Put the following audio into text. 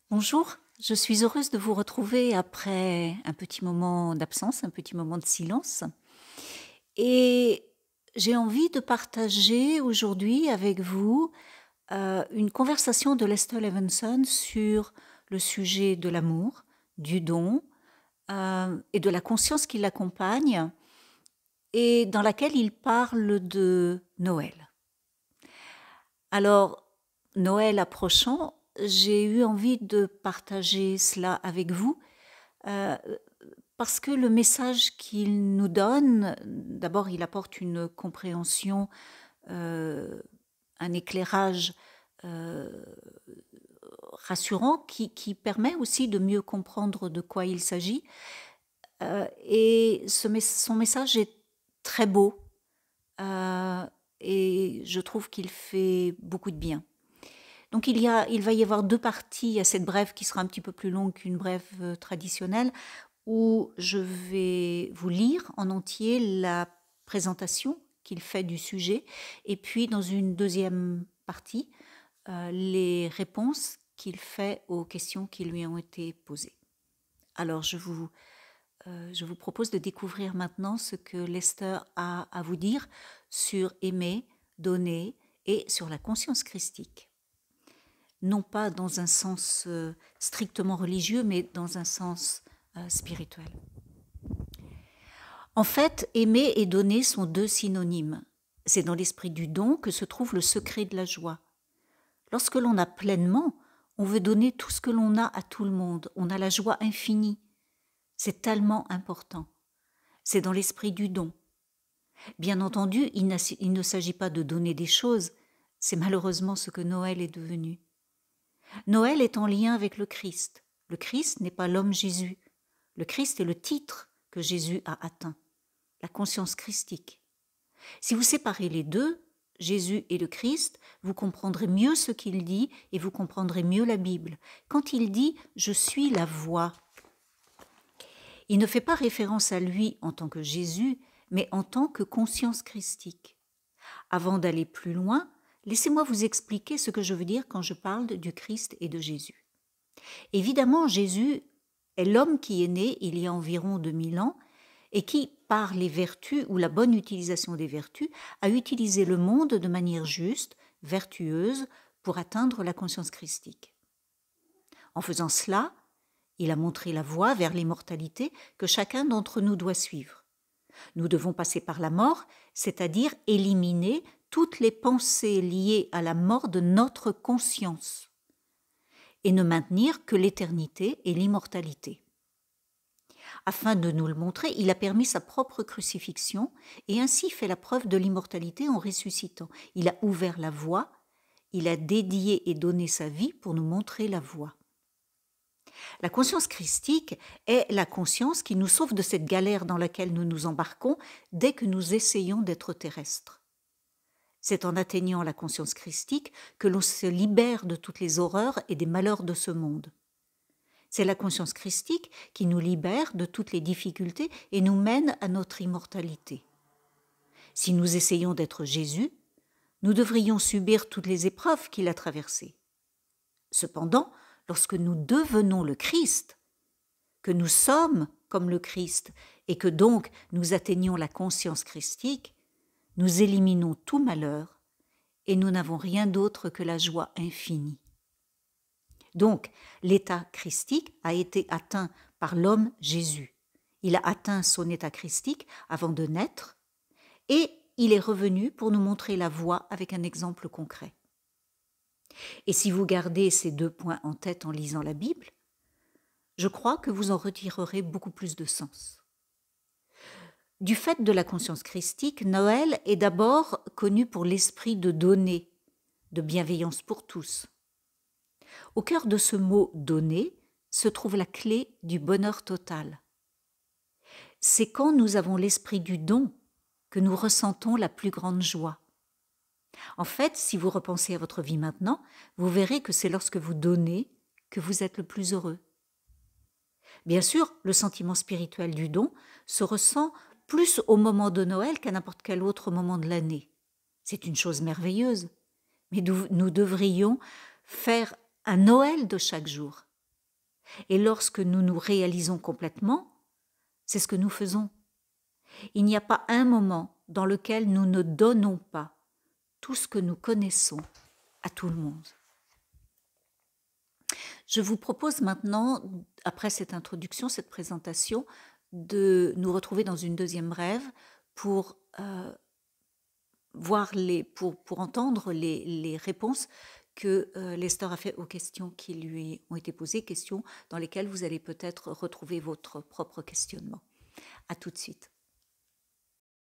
Bonjour, je suis heureuse de vous retrouver après un petit moment d'absence, un petit moment de silence. Et j'ai envie de partager aujourd'hui avec vous une conversation de Lester Levinson sur le sujet de l'amour, du don et de la conscience qui l'accompagne, et dans laquelle il parle de Noël. Alors, Noël approchant, j'ai eu envie de partager cela avec vous, euh, parce que le message qu'il nous donne, d'abord, il apporte une compréhension, euh, un éclairage euh, rassurant qui permet aussi de mieux comprendre de quoi il s'agit. Et son message est très beau, euh, et je trouve qu'il fait beaucoup de bien. Donc il va y avoir deux parties à cette brève qui sera un petit peu plus longue qu'une brève traditionnelle, où je vais vous lire en entier la présentation qu'il fait du sujet, et puis dans une deuxième partie, les réponses qu'il fait aux questions qui lui ont été posées. Alors je vous propose de découvrir maintenant ce que Lester a à vous dire sur aimer, donner et sur la conscience christique. Non pas dans un sens strictement religieux, mais dans un sens spirituel. En fait, aimer et donner sont deux synonymes. C'est dans l'esprit du don que se trouve le secret de la joie. Lorsque l'on a pleinement, on veut donner tout ce que l'on a à tout le monde. On a la joie infinie. C'est tellement important. C'est dans l'esprit du don. Bien entendu, il ne s'agit pas de donner des choses. C'est malheureusement ce que Noël est devenu. Noël est en lien avec le Christ. Le Christ n'est pas l'homme Jésus. Le Christ est le titre que Jésus a atteint, la conscience christique. Si vous séparez les deux, Jésus et le Christ, vous comprendrez mieux ce qu'il dit et vous comprendrez mieux la Bible. Quand il dit « je suis la voie », il ne fait pas référence à lui en tant que Jésus, mais en tant que conscience christique. Avant d'aller plus loin, laissez-moi vous expliquer ce que je veux dire quand je parle du Christ et de Jésus. Évidemment, Jésus est l'homme qui est né il y a environ 2000 ans et qui, par les vertus ou la bonne utilisation des vertus, a utilisé le monde de manière juste, vertueuse, pour atteindre la conscience christique. En faisant cela, il a montré la voie vers l'immortalité que chacun d'entre nous doit suivre. Nous devons passer par la mort, c'est-à-dire éliminer toutes les pensées liées à la mort de notre conscience et ne maintenir que l'éternité et l'immortalité. Afin de nous le montrer, il a permis sa propre crucifixion et ainsi fait la preuve de l'immortalité en ressuscitant. Il a ouvert la voie, il a dédié et donné sa vie pour nous montrer la voie. La conscience christique est la conscience qui nous sauve de cette galère dans laquelle nous nous embarquons dès que nous essayons d'être terrestres. C'est en atteignant la conscience christique que l'on se libère de toutes les horreurs et des malheurs de ce monde. C'est la conscience christique qui nous libère de toutes les difficultés et nous mène à notre immortalité. Si nous essayons d'être Jésus, nous devrions subir toutes les épreuves qu'il a traversées. Cependant, lorsque nous devenons le Christ, que nous sommes comme le Christ et que donc nous atteignons la conscience christique, nous éliminons tout malheur et nous n'avons rien d'autre que la joie infinie. Donc, l'état christique a été atteint par l'homme Jésus. Il a atteint son état christique avant de naître et il est revenu pour nous montrer la voie avec un exemple concret. Et si vous gardez ces deux points en tête en lisant la Bible, je crois que vous en retirerez beaucoup plus de sens. Du fait de la conscience christique, Noël est d'abord connu pour l'esprit de donner, de bienveillance pour tous. Au cœur de ce mot « donner » se trouve la clé du bonheur total. C'est quand nous avons l'esprit du don que nous ressentons la plus grande joie. En fait, si vous repensez à votre vie maintenant, vous verrez que c'est lorsque vous donnez que vous êtes le plus heureux. Bien sûr, le sentiment spirituel du don se ressent plus au moment de Noël qu'à n'importe quel autre moment de l'année. C'est une chose merveilleuse, mais nous devrions faire un Noël de chaque jour, Et lorsque nous nous réalisons complètement, c'est ce que nous faisons. Il n'y a pas un moment dans lequel nous ne donnons pas tout ce que nous connaissons à tout le monde. Je vous propose maintenant, après cette introduction, cette présentation, de nous retrouver dans une deuxième rêve pour pour entendre les réponses que Lester a fait aux questions qui lui ont été posées, questions dans lesquelles vous allez peut-être retrouver votre propre questionnement. À tout de suite.